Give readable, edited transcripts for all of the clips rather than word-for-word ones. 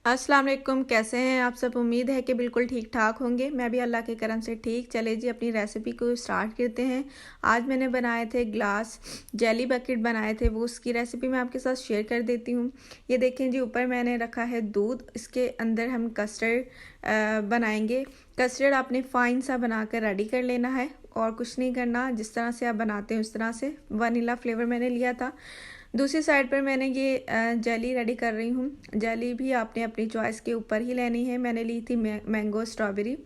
अस्सलाम वालेकुम, कैसे हैं आप सब। उम्मीद है कि बिल्कुल ठीक ठाक होंगे। मैं भी अल्लाह के करम से ठीक। चले जी अपनी रेसिपी को स्टार्ट करते हैं। आज मैंने बनाए थे ग्लास जेली बकेट बनाए थे, वो उसकी रेसिपी मैं आपके साथ शेयर कर देती हूँ। ये देखें जी, ऊपर मैंने रखा है दूध, इसके अंदर हम कस्टर्ड बनाएंगे। कस्टर्ड आपने फ़ाइन सा बना कर रेडी कर लेना है और कुछ नहीं करना, जिस तरह से आप बनाते हैं उस तरह से। वनीला फ्लेवर मैंने लिया था। दूसरी साइड पर मैंने ये जेली रेडी कर रही हूँ। जेली भी आपने अपनी चॉइस के ऊपर ही लेनी है। मैंने ली थी मैंगो स्ट्रॉबेरी,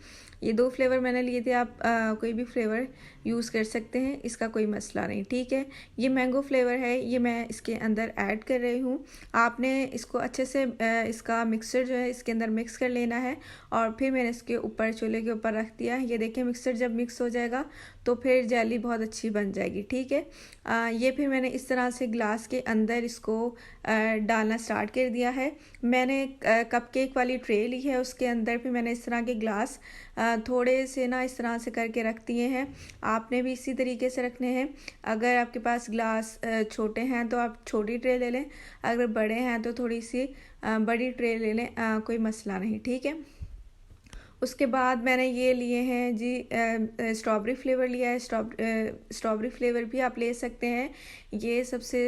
ये 2 फ्लेवर मैंने लिए थे। आप कोई भी फ्लेवर यूज़ कर सकते हैं, इसका कोई मसला नहीं, ठीक है। ये मैंगो फ्लेवर है, ये मैं इसके अंदर ऐड कर रही हूँ। आपने इसको अच्छे से इसका मिक्सचर जो है इसके अंदर मिक्स कर लेना है और फिर मैंने इसके ऊपर चूल्हे के ऊपर रख दिया है। ये देखिए, मिक्सचर जब मिक्स हो जाएगा तो फिर जेली बहुत अच्छी बन जाएगी, ठीक है। ये फिर मैंने इस तरह से ग्लास के अंदर इसको डालना स्टार्ट कर दिया है। मैंने कपकेक वाली ट्रे ली है, उसके अंदर फिर मैंने इस तरह के ग्लास थोड़े से ना इस तरह से करके रख दिए हैं। आपने भी इसी तरीके से रखने हैं। अगर आपके पास ग्लास छोटे हैं तो आप छोटी ट्रे ले लें, अगर बड़े हैं तो थोड़ी सी बड़ी ट्रे ले लें, कोई मसला नहीं, ठीक है। उसके बाद मैंने ये लिए हैं जी स्ट्रॉबेरी फ्लेवर लिया है। स्ट्रॉबेरी फ्लेवर भी आप ले सकते हैं, ये सबसे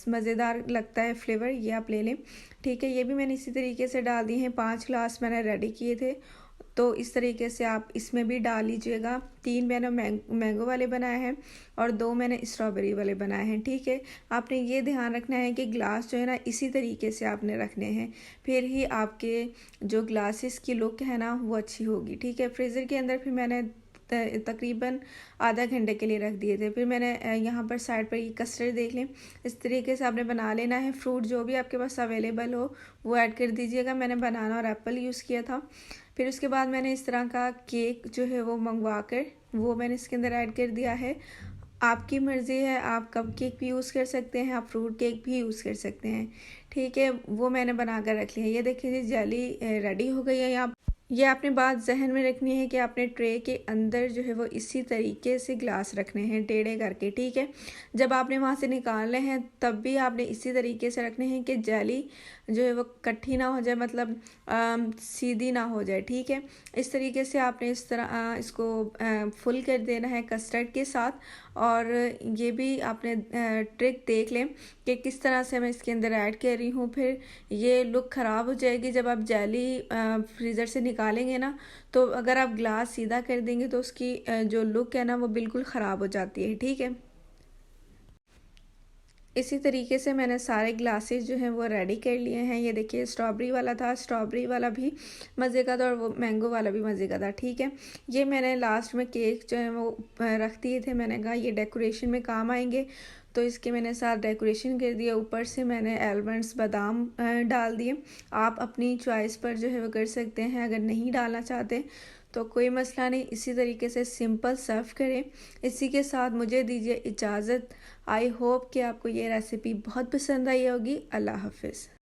मज़ेदार लगता है फ्लेवर, ये आप ले लें, ठीक है। ये भी मैंने इसी तरीके से डाल दिए हैं। 5 ग्लास मैंने रेडी किए थे, तो इस तरीके से आप इसमें भी डाल लीजिएगा। 3 मैंने मैंगो वाले बनाए हैं और 2 मैंने स्ट्रॉबेरी वाले बनाए हैं, ठीक है। आपने ये ध्यान रखना है कि ग्लास जो है ना इसी तरीके से आपने रखने हैं, फिर ही आपके जो ग्लासेस की लुक है ना वो अच्छी होगी, ठीक है। फ्रीज़र के अंदर फिर मैंने तकरीबन आधा घंटे के लिए रख दिए थे। फिर मैंने यहाँ पर साइड पर ये कस्टर्ड देख लें, इस तरीके से आपने बना लेना है। फ्रूट जो भी आपके पास अवेलेबल हो वो ऐड कर दीजिएगा। मैंने बनाना और एप्पल यूज़ किया था। फिर उसके बाद मैंने इस तरह का केक जो है वो मंगवा कर वो मैंने इसके अंदर ऐड कर दिया है। आपकी मर्ज़ी है, आप कप केक भी यूज़ कर सकते हैं, आप फ्रूट केक भी यूज़ कर सकते हैं, ठीक है। वो मैंने बना कर रख लिया है। ये देखिए जी, जेली रेडी हो गई है। यहाँ ये आपने बात जहन में रखनी है कि आपने ट्रे के अंदर जो है वो इसी तरीके से ग्लास रखने हैं टेढ़े करके, ठीक है। जब आपने वहाँ से निकालने हैं तब भी आपने इसी तरीके से रखने हैं कि जेली जो है वो कट्ठी ना हो जाए, मतलब सीधी ना हो जाए, ठीक है। इस तरीके से आपने इस तरह इसको फुल कर देना है कस्टर्ड के साथ। और ये भी आपने ट्रिक देख लें कि किस तरह से मैं इसके अंदर ऐड कर रही हूँ। फिर ये लुक ख़राब हो जाएगी जब आप जेली फ्रीज़र से निकालेंगे ना, तो अगर आप ग्लास सीधा कर देंगे तो उसकी जो लुक है ना वो बिल्कुल ख़राब हो जाती है, ठीक है। इसी तरीके से मैंने सारे ग्लासेस जो हैं वो रेडी कर लिए हैं। ये देखिए, स्ट्रॉबेरी वाला था, स्ट्रॉबेरी वाला भी मज़े का था और वो मैंगो वाला भी मज़े का था, ठीक है। ये मैंने लास्ट में केक जो है वो रख दिए थे। मैंने कहा ये डेकोरेशन में काम आएंगे, तो इसके मैंने साथ डेकोरेशन कर दिया। ऊपर से मैंने आलमंड्स बादाम डाल दिए। आप अपनी चॉइस पर जो है वो कर सकते हैं, अगर नहीं डालना चाहते तो कोई मसला नहीं। इसी तरीके से सिंपल सर्व करें। इसी के साथ मुझे दीजिए इजाज़त। आई होप कि आपको ये रेसिपी बहुत पसंद आई होगी। अल्लाह हाफिज़।